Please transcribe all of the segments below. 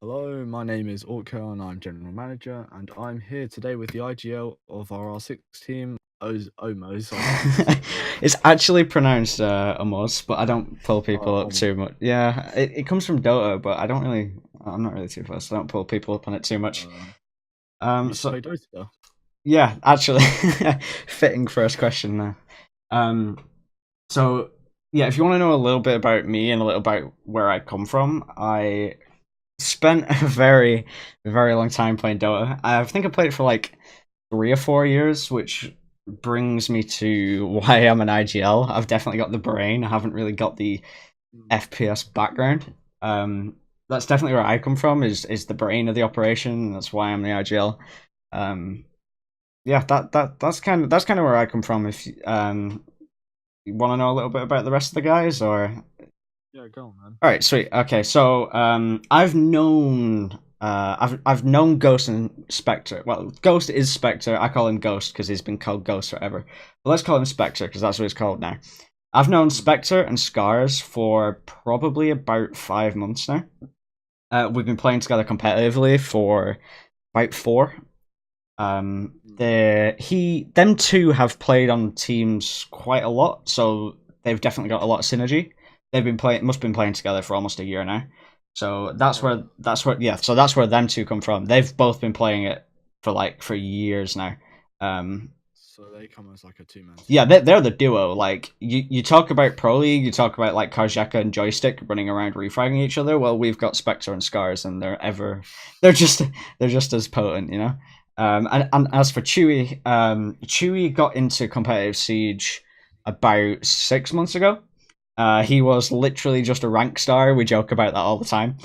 Hello, my name is Orko and I'm General Manager, and I'm here today with the IGL of our R6 team, Omoz, I think it's pronounced. It's actually pronounced Omoz, but I don't pull people up Omoz. too much. Yeah, it comes from Dota, but I'm not really too fussed. I don't pull people up on it too much. Uh, you Um, used to so play Dota? yeah, actually, fitting first question there. Um, so yeah, if you want to know a little bit about me and a little about where I come from, I spent a very long time playing Dota. I think I played it for like 3 or 4 years, which brings me to why I'm an IGL. I've definitely got the brain. I haven't really got the Mm. FPS background. That's definitely where I come from. Is the brain of the operation. That's why I'm the IGL. Um, yeah, that's kind of where I come from. If you want to know a little bit about the rest of the guys, or Yeah, go on, man. all right, sweet. Okay, so I've known Ghost and Spectre. Well, Ghost is Spectre. I call him Ghost because he's been called Ghost forever. But let's call him Spectre because that's what he's called now. I've known Mm. Spectre and Scars for probably about 5 months now. We've been playing together competitively for about four. Mm. Them two have played on teams quite a lot, so they've definitely got a lot of synergy. Must have been playing together for almost a year now. So Oh, yeah. So that's where them two come from. They've both been playing it for years now. Um, so they come as like a two-man yeah, team. they're the duo. Like you talk about Pro League, you talk about like Karjeka and Joystick running around refragging each other. Well, we've got Spectre and Scars, and they're just they're just as potent, you know. And as for Chewy, Chewy got into competitive Siege about 6 months ago. He was literally just a rank star. We joke about that all the time.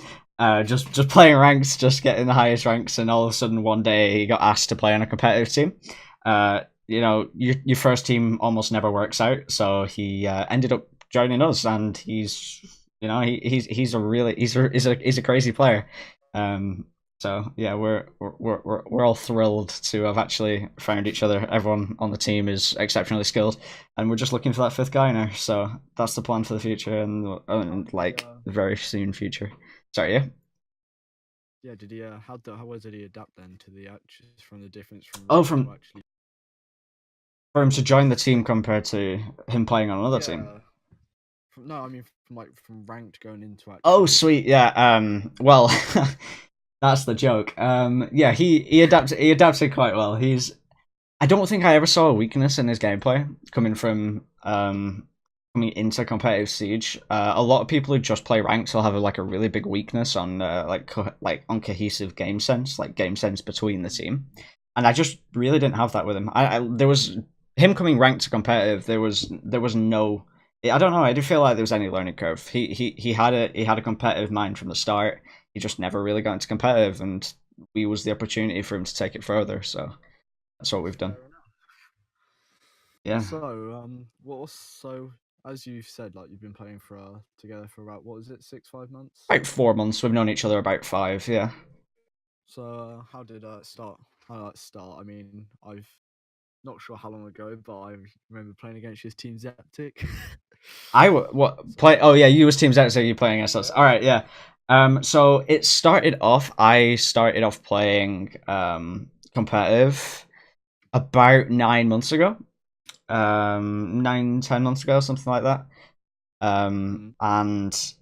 Just playing ranks, just getting the highest ranks, and all of a sudden one day he got asked to play on a competitive team. Your first team almost never works out, so he ended up joining us, and he's a crazy player. Um, so yeah, we're all thrilled to have actually found each other. Everyone on the team is exceptionally skilled, and we're just looking for that fifth guy now. So that's the plan for the future, How and did he? like very soon future. Sorry, yeah. Yeah, did he? How was did he adapt then to the actions from the difference from Oh, rank to from actually? for him to join the team compared to him playing on another team. Yeah. No, I mean from like from ranked going into Oh, actually. sweet, yeah. Well, that's the joke. Yeah, he adapted quite well. I don't think I ever saw a weakness in his gameplay coming into competitive siege. A lot of people who just play ranks will have like a really big weakness on like on cohesive game sense, like game sense between the team. And I just really didn't have that with him. There was him coming ranked to competitive. There was no. I don't know. I didn't feel like there was any learning curve. He had a competitive mind from the start. He just never really got into competitive, and we was the opportunity for him to take it further. So that's what we've done. Fair enough. Yeah, So, as you've said, like you've been playing for together for about what is it, 6, 5 months? about 4 months. We've known each other about five. Yeah, So, how did it start? How did it start? I mean, I've not sure how long ago, but I remember playing against his team Zeptic. what So, play? Oh yeah, you was teams out, so you playing against us. All yeah. right, yeah. So it started off. I started off playing competitive about 9 months ago. 9, 10 months ago, something like that. Mm. And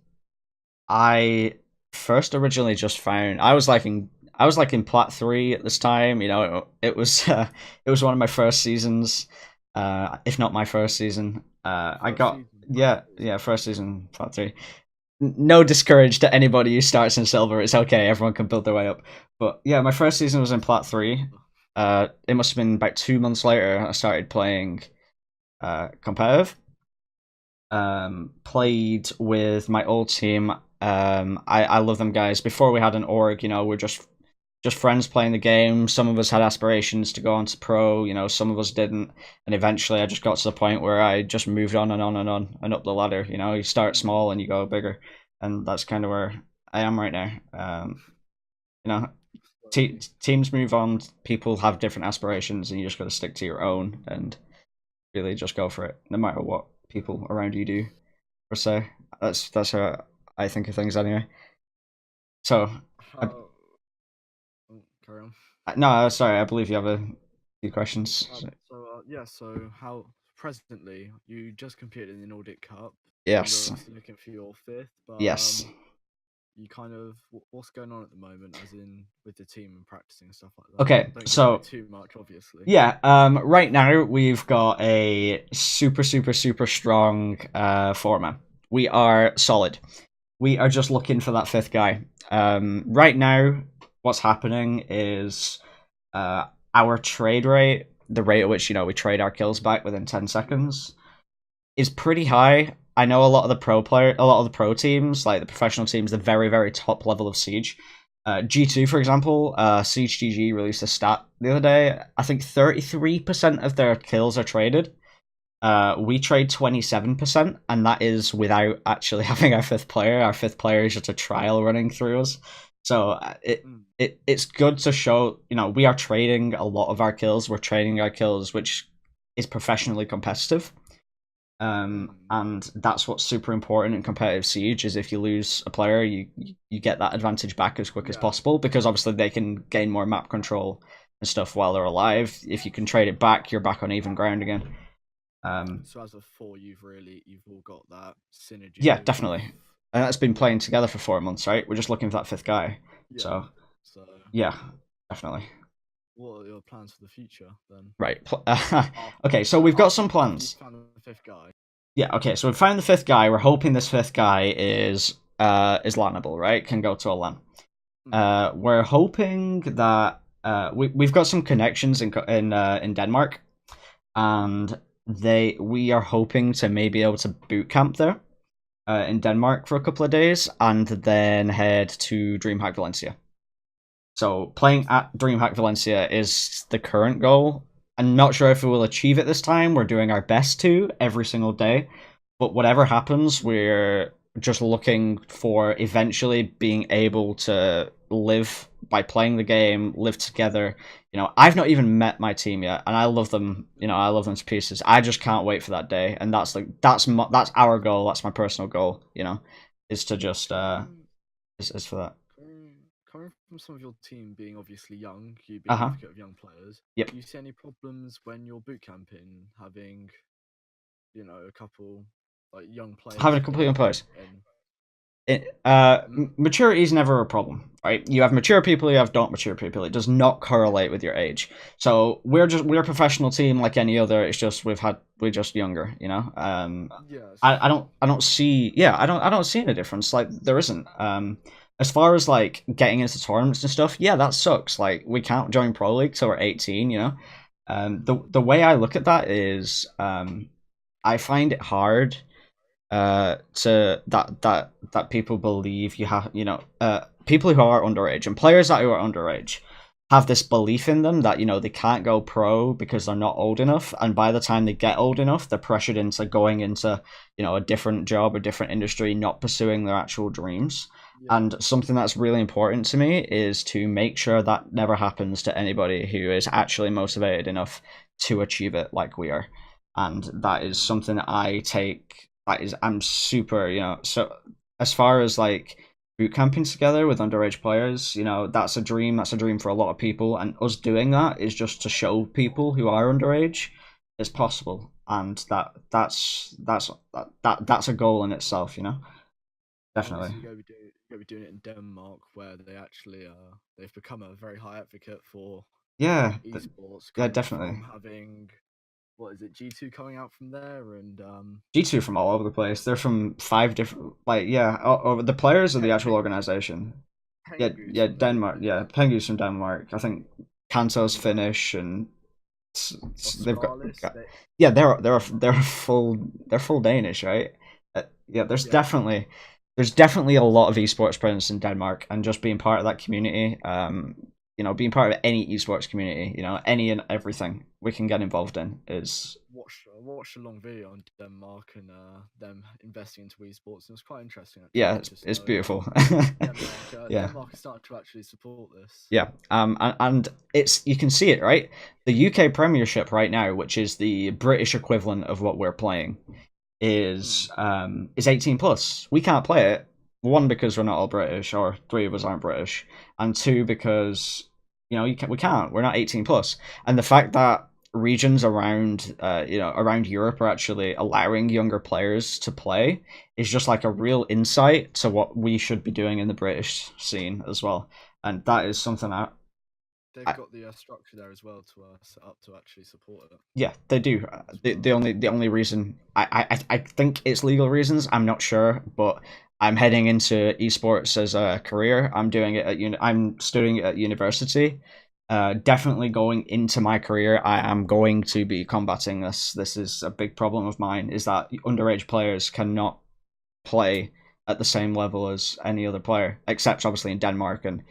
I first originally just found I was like in Plat 3 at this time. It was one of my first seasons, if not my first season. I First got season, bro. yeah, yeah, first season Plat 3. No discourage to anybody who starts in silver. It's okay. Everyone can build their way up. But yeah, my first season was in Plat 3. It must have been about 2 months later I started playing competitive. Played with my old team. I love them guys. Before we had an org, we're just friends playing the game. Some of us had aspirations to go on to pro. Some of us didn't, and eventually I just got to the point where I just moved on and on and on and up the ladder. You start Mm. small and you go bigger, and that's kind of where I am right now. You know, So, teams move on. People have different aspirations, and you just got to stick to your own and really just go for it, no matter what people around you do per se. That's how I think of things anyway. So I, how? Oh, carry on. no, sorry, I believe you have a few questions. Yeah. So how presently you just competed in the Nordic Cup and you're Yes, obviously looking for your fifth, but yes. you kind of what's going on at the moment, as in with the team and practicing and stuff like that. Okay, Don't give away so too much, obviously. yeah, right now we've got a super strong foreman. We are solid. We are just looking for that fifth guy. Right now, what's happening is uh, our trade rate, the rate at which we trade our kills back within 10 seconds, is pretty high. I know a lot of the pro teams, like the professional teams, the very top level of Siege. G2, for example, Siege GG released a stat the other day. I think 33% of their kills are traded. We trade 27%, and that is without actually having our fifth player. Our fifth player is just a trial running through us. So Mm, it's good to show, we are trading a lot of our kills. We're trading our kills, which is professionally competitive. mm, And that's what's super important in competitive Siege is if you lose a player, you get that advantage back as quick as yeah. possible because obviously they can gain more map control and stuff while they're alive. If you can trade it back, you're back on even ground again. So as a four, you've all got that synergy Yeah, with definitely. And that's been yeah, playing together for 4 months, right? We're just looking for that fifth guy. yeah. So So yeah, definitely. what are your plans for the future then? Right. After Okay, so we've got some after you plans. found the fifth guy. Yeah, okay, so we found the fifth guy. We're hoping this fifth guy is landable, right? Can go to a LAN. Mm, We're hoping that we've got some connections in Denmark, and we are hoping to maybe able to boot camp there in Denmark for a couple of days, and then head to DreamHack Valencia. So playing at DreamHack Valencia is the current goal. I'm not sure if we will achieve it this time. We're doing our best to every single day, but whatever happens, we're just looking for eventually being able to live by playing the game, live together. I've not even met my team yet, and I love them. I love them to pieces. I just can't wait for that day, and that's our goal. That's my personal goal. Is to just coming, is for that. coming from some of your team being obviously young, you Uh being an huh. advocate of young players, Yep. do you see any problems when you're boot camping having, a couple like young players Having a complete in place. and mm, Maturity is never a problem, right? You have mature people, you have don't mature people. It does not correlate with your age. So we're a professional team like any other. It's just we're just younger, yes, I don't see I don't see any difference. Like there isn't. As far as like getting into tournaments and stuff, yeah, that sucks. Like we can't join Pro League till we're 18, the way I look at that is I find it hard to that people believe you have people who are underage and players that who are underage have this belief in them that they can't go pro because they're not old enough, and by the time they get old enough they're pressured into going into a different job, a different industry, not pursuing their actual dreams. yeah, And something that's really important to me is to make sure that never happens to anybody who is actually motivated enough to achieve it like we are. And that is mm, something I take that is I'm super, so as far as like boot camping together with underage players, that's a dream for a lot of people, and us doing that is just to show people who are underage it's possible, and that's a goal in itself, definitely. obviously you're going to be doing it in Denmark, where they've become a very high advocate for Yeah, esports, yeah, coming definitely. from having what is it, G2 coming out from there, and G2 from all over the place. They're from five different, like, yeah, over the players of the actual Penguins organization. Yeah, Penguins yeah, from there, Denmark. Yeah, Pengu's from Denmark. I think Kanto's and Finnish, and they've got, Australis. yeah, they're Denmark. full Danish, right? Yeah, Yeah, there's definitely a lot of esports presence in Denmark, and just being part of that community, being part of any esports community, any and everything we can get involved in is watched a long video on Denmark and them investing into esports, and it's quite interesting yeah, actually, it's just knowing beautiful. Yeah. Denmark is starting to actually support this. Yeah, and it's you can see it, right? The UK Premiership right now, which is the British equivalent of what we're playing, Hmm. is 18 plus. We can't play it, One, because we're not all British, or three of us aren't British, and two, because we can't. We're not 18 plus, and the fact that regions around around Europe are actually allowing younger players to play is just like a real insight to what we should be doing in the British scene as well, and that is something They've I got the structure there as well to set up to actually support it yeah, they do. as The well. only reason I think it's legal reasons. I'm not sure, but I'm heading into esports as a career. I'm doing it at I'm studying it at university. Definitely going into my career, I am going to be combating this. This is a big problem of mine. Is that underage players cannot play at the same level as any other player, except obviously in Denmark and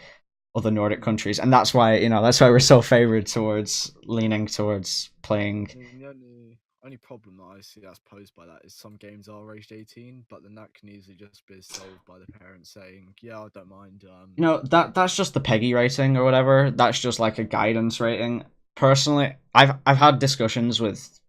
other Nordic Mm. countries, and that's why that's why we're so favoured towards leaning towards playing. I mean, the only problem that I see that's posed by that is some games are aged 18, but then that can easily just be solved by the parents saying, "Yeah, I don't mind." That's just the Peggy rating or whatever. That's just like a guidance rating. Personally, I've had discussions with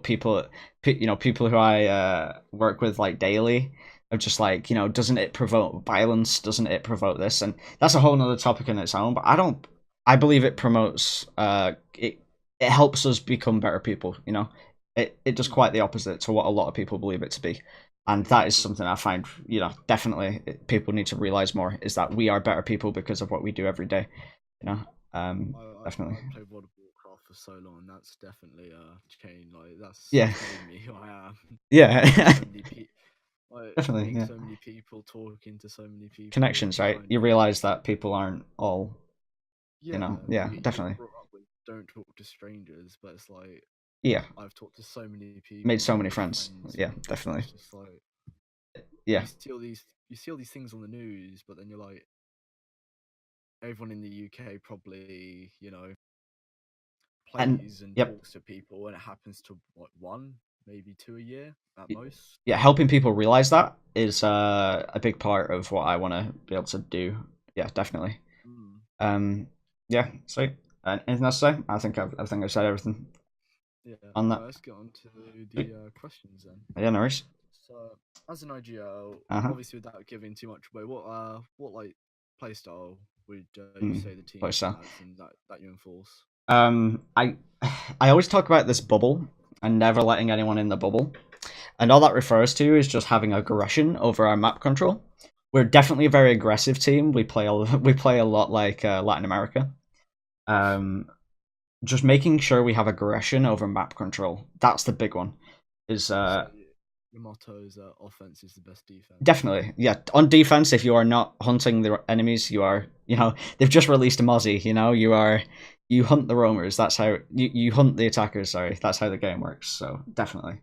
people, people who I work with like daily, of just like doesn't it provoke violence? Doesn't it provoke this? And that's a whole nother topic in its own. But I don't. I believe it promotes. It helps us become better people. It does quite Mm, the opposite to what a lot of people believe it to be, and that is exactly. something I find definitely people need to realize more, is that we are better people because of what we do every day. You know, definitely. I played World of Warcraft for so long, and that's definitely changed. Like Yeah, that's made me who I am. Meeting yeah, so many people, like definitely. meeting Yeah, so many people, talking to so many people, connections, and right? trying You to realize that people aren't all. yeah, Yeah, you're definitely. brought up with don't talk to strangers, but it's like Yeah, I've talked to so many made people so and many made friends. friends, Yeah, and definitely. it's just like Yeah, you see all these things on the news, but then you're like everyone in the UK probably and plays and yep, talks to people, and it happens to what one maybe two a year at y- most. yeah. Helping people realize that is a big part of what I want to be able to do. Yeah, definitely. Mm. Um, yeah. Sweet. Anything else to say? I think I've said everything Yeah, on that. well, let's get on to the questions then. Yeah, no worries. So, as an IGL, Uh huh. obviously without giving too much away, what like playstyle would you Mm, say the team voice style. has and that you enforce? I I always talk about this bubble and never letting anyone in the bubble, and all that refers to is just having aggression over our map control. We're definitely a very aggressive team. We play a lot like Latin America. Um, just making sure we have aggression over map control. That's the big one. Is So your motto is offense is the best defense. Definitely, yeah. On defense, if you are not hunting the enemies, you are, they've just released a Mozzie. You hunt the roamers. That's how you hunt the attackers. Sorry, that's how the game works. So definitely.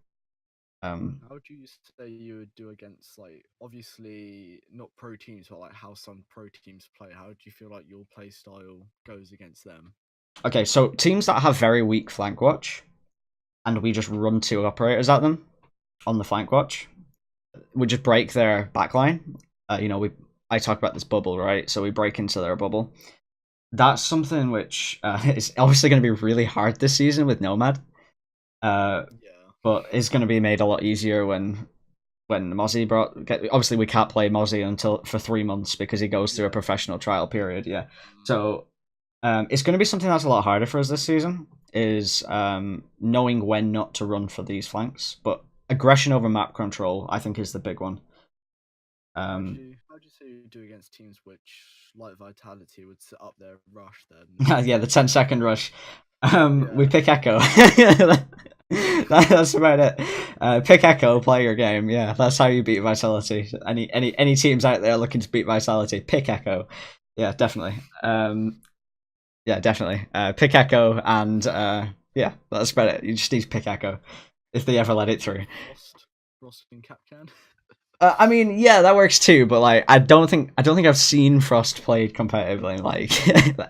Um, How do you say you would do against like obviously not pro teams, but like how some pro teams play? How do you feel like your play style goes against them? okay, so teams that have very weak flank watch, and we just run two operators at them on the flank watch, we just break their backline. We I talk about this bubble, right? So we break into their bubble. That's something which is obviously going to be really hard this season with Nomad. Uh, Yeah. but it's going to be made a lot easier when Mozzie Obviously, we can't play Mozzie until for 3 months because he goes through a Yeah. professional trial period. Yeah, Mm. so it's going to be something that's a lot harder for us this season. Is knowing when not to run for these flanks, but aggression over map control, I think, is the big one. Um, How do you say you do against teams which like Vitality would set up their rush then yeah, the 10-second rush. We yeah. pick Echo. That's about it. Pick Echo, play your game. Yeah, that's how you beat Vitality. Any teams out there looking to beat Vitality, pick Echo. Yeah, definitely. Yeah, definitely. Pick Echo, and yeah, that's about it. You just need to pick Echo if they ever let it Maybe through. Frost and Capcan. I mean, yeah, that works too, but like, I don't think I've seen Frost played competitively like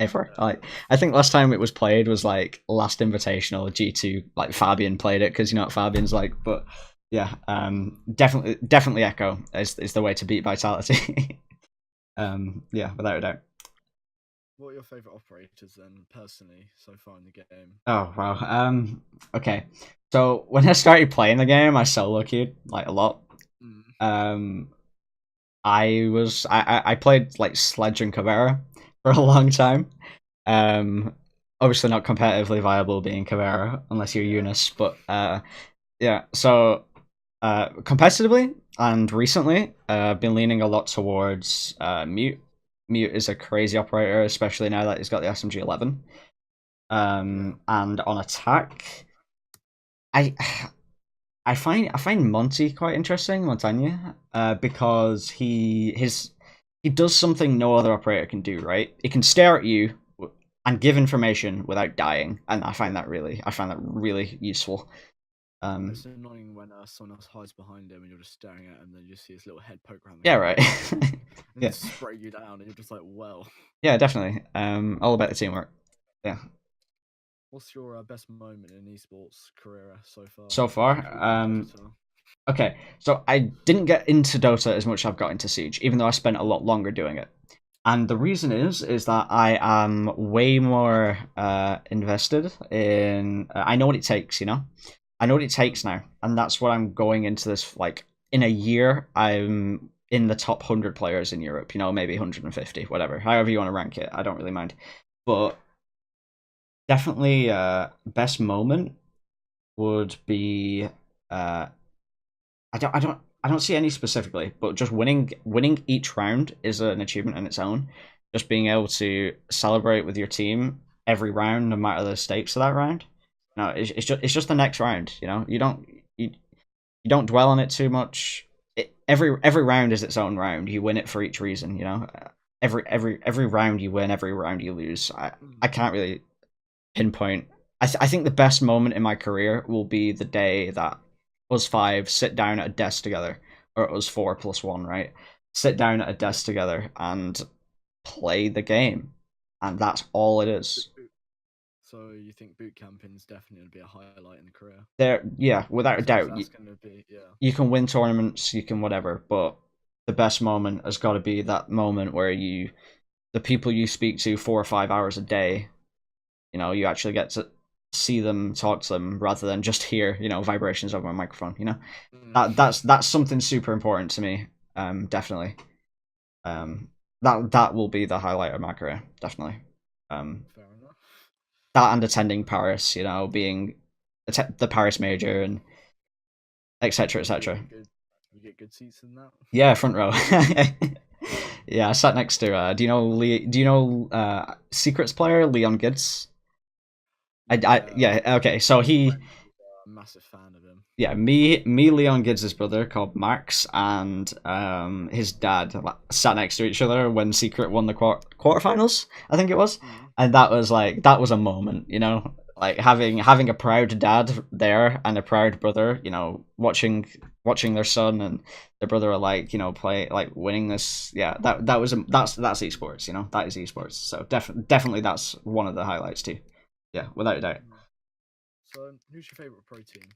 ever. Like, I think last time it was played was like last Invitational G2. Like Fabian played it because you know what Fabian's like. But yeah, Mm. definitely Echo is the way to beat Vitality. Yeah, without a doubt. What are your favorite operators then, personally, so far in the game? Oh wow. Okay. So when I started playing the game, I solo queued like a lot. Mm. Um, I played like Sledge and Caveira for a long time. Um, Obviously not competitively viable being Caveira unless you're Yeah. Eunice, but yeah. So competitively and recently, I've been leaning a lot towards Mute. Mute is a crazy operator, especially now that he's got the SMG 11. Yeah. And on attack, I I find Monty quite interesting, Montagne, because he does something no other operator can do. Right, he can stare at you and give information without dying, and I find that really useful. Um, It's annoying when someone else hides behind him and you're just staring at him, and then you just see his little head poke around the yeah, corner right. and just and Yeah, spray you down, and you're just like, well. yeah, definitely. All about the teamwork. Yeah. What's your best moment in esports career so far? So far, Including Dota. okay. So I didn't get into Dota as much as I've got into Siege, even though I spent a lot longer doing it. And the reason is that I am way more invested in. I know what it takes, you know. I know what it takes Mm. now, and that's what I'm going into this like. In a year, I'm in the top 100 players in Europe. You know, maybe 150, whatever, however you want to rank it. I don't really mind, but definitely, best moment would be. Uh, I don't see any specifically, but just winning each round is an achievement in its own. Just being able to celebrate with your team every round, no matter the stakes of that round. No, it's just the next round. You know, you don't dwell on it too much. Every round is its own round. You win it for each reason. You know, every round you win, every round you lose. I Mm. can't really pinpoint. I think the best moment in my career will be the day that us five sit down at a desk together, or us four plus one, right? Sit down at a desk together and play the game, and that's all it is. So you think boot camping is definitely going to be a highlight in the career? There, yeah, without a Because doubt, that's going to be, yeah. you can win tournaments, you can whatever, but the best moment has got to be that moment where the people you speak to 4 or 5 hours a day, you actually get to see them, talk to them, rather than just hear, vibrations over a microphone. Mm. That's something super important to me. Definitely. Um, that will be the highlight of my career. Definitely. Um, Fair enough. that and attending Paris. Being the Paris major and etc. Did you etc. get good? You get good seats in that? Yeah, front row. Yeah, I sat next to. Do you know Secrets player Leon Gids? Yeah, Yeah, okay. I So have a he, friend who's a massive fan of him. yeah, me, Leon Gids' brother called Max, and his dad sat next to each other when Secret won the quarterfinals, I think it was, Mm. and that was a moment, like having a proud dad there and a proud brother, watching their son and their brother are like, play like winning this, yeah, that's esports, that is esports, so definitely that's one of the highlights too, yeah, without a doubt. Mm. So, who's your favorite pro team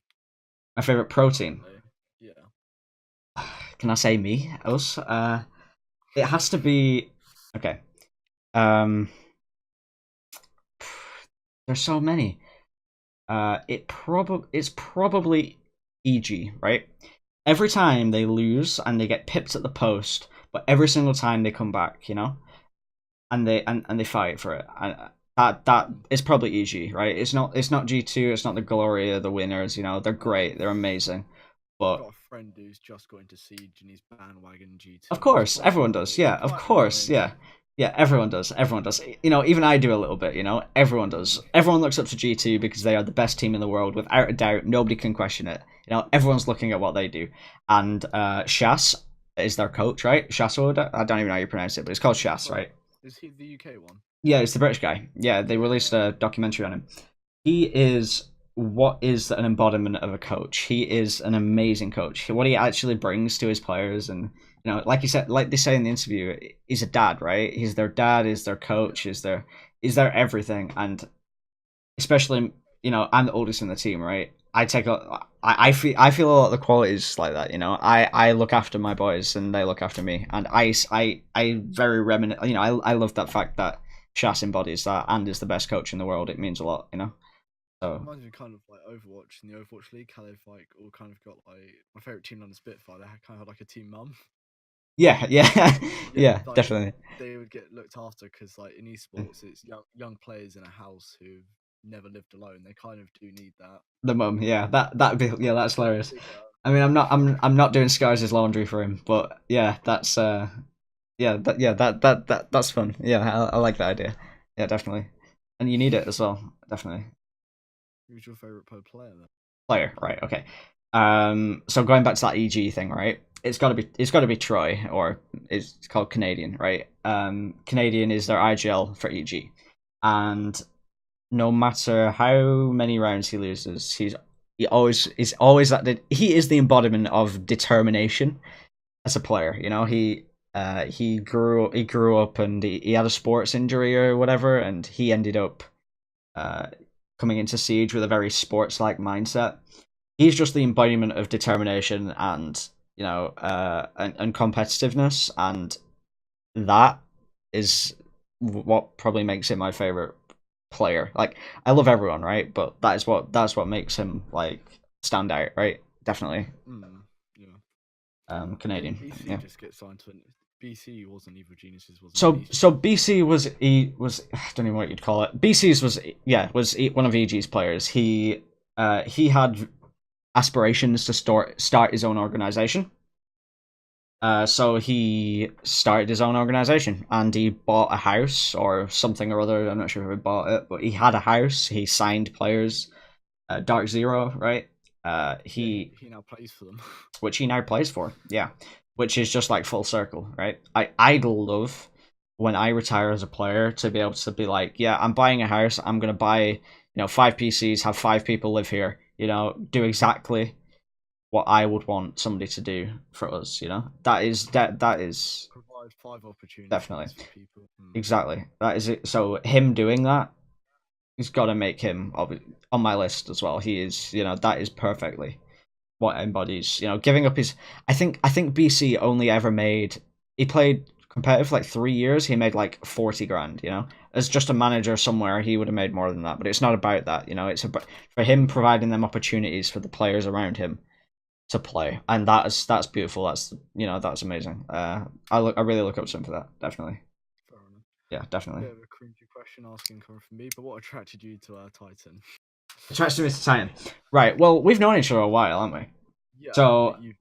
My favorite protein. currently? Yeah. Can I say me? Us? It has to be. Okay. Um, there's so many. It's probably EG, right? Every time they lose and they get pipped at the post, but every single time they come back, and they fight for it. And that Mm. is probably EG, right? It's not G2. It's not the Gloria, the winners. They're great. They're amazing, I've but got a friend who's just got into Siege and he's bandwagon of G2. It's course, quite everyone funny. does. It's Yeah, of quite course. annoying. Yeah. Yeah, everyone does. Everyone does. Even I do a little bit, Everyone does. Mm. Everyone looks up to G2 because they are the best team in the world without a doubt. Nobody can question it. Everyone's looking at what they do. And Shas is their coach, right? Shaswood? I don't even know how you pronounce it, but it's called Shas, Oh, right? is he the UK one? Yeah, it's the British guy. Yeah, they Yeah, released yeah. a documentary on him. He is what is an embodiment of a coach. He is an amazing coach. What he actually brings to his players, and like you said, like they say in the interview, he's a dad, right? He's their dad, is their coach, Yeah. is their everything, and especially I'm the oldest in the team, right? I feel a lot of the qualities like that. I look after my boys and they look after me, and I very reminiscent. I love that fact that Shas embodies that and is the best coach in the world. It means a lot. So Reminds me kind of like Overwatch in the Overwatch League, how they've like all kind of got like my favorite team on the Spitfire. They kind of had like a team mum. Yeah, yeah, Yeah, yeah, like definitely. they would get looked after because like in esports, it's young players in a house who've never lived alone. They kind of do need that. The mum, yeah, that'd be yeah, that's Bit hilarious. bigger. I mean, I'm not doing Scars' laundry for him, but yeah, that's that's fun. Yeah, I like that idea. Yeah, definitely, and you need it as well, definitely. Who's your favorite pro player then? Player, right? Okay. So going back to that EG thing, right? It's got to be Troy, or it's called Canadian, right? Canadian is their IGL for EG, and no matter how many rounds he loses, he's always he is the embodiment of determination as a player. You know, he grew up and he had a sports injury or whatever, and he ended up uh, coming into Siege with a very sports like mindset. He's just the embodiment of determination and and competitiveness, and that is what probably makes him my favorite player. Like, I love everyone, right? But that's what makes him like stand out, right? Definitely. Yeah. Didn't Canadian. BC Yeah. just get signed to an BC wasn't Evil Geniuses, wasn't it? So BC was I don't even know what you'd call it. BC's was one of EG's players. He had aspirations to start his own organization. So he started his own organization and he bought a house or something or other. I'm not sure if he bought it, but he had a house. He signed players. Dark Zero, right? Yeah, He he now plays for them. which he now plays for, yeah, which is just like full circle, right? I'd love when I retire as a player to be able to be like, yeah, I'm buying a house. I'm gonna buy, 5 PCs, have 5 people live here. Do exactly what I would want somebody to do for us. That is Provide 5 opportunities definitely for people. exactly that is it. So him doing that, he's got to make him on my list as well. He is, that is perfectly what embodies, giving up his. I think BC only ever made. He played competitive for like 3 years. He made like 40 grand. As just a manager somewhere, he would have made more than that. But it's not about that. It's about for him providing them opportunities for the players around him to play, and that's beautiful. That's amazing. I really look up to him for that. Definitely, Fair enough. yeah, definitely. Bit of a cringy question asking coming from me, but what attracted you to Titan? Attached to Mr. Titan. Right. Well, we've known each other a while, haven't we? Yeah, So you've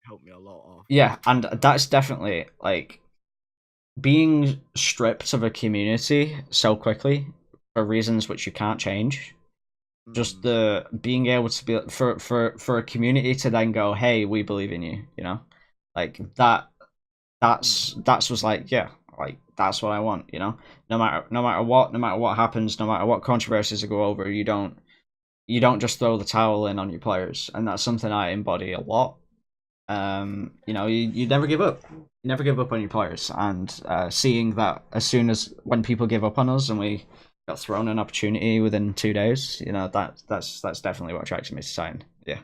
helped me a lot yeah, afterwards. and that's definitely like being stripped of a community so quickly for reasons which you can't change. Just Mm, the being able to be for a community to then go, hey, we believe in you. Like that. mm, That's was like, yeah, like that's what I want. No matter what happens, no matter what controversies go over, you don't just throw the towel in on your players, and that's something I embody a lot. You never give up. You never give up on your players, and seeing that as soon as when people give up on us and we got thrown an opportunity within 2 days, that's definitely what attracted me to sign. Yeah.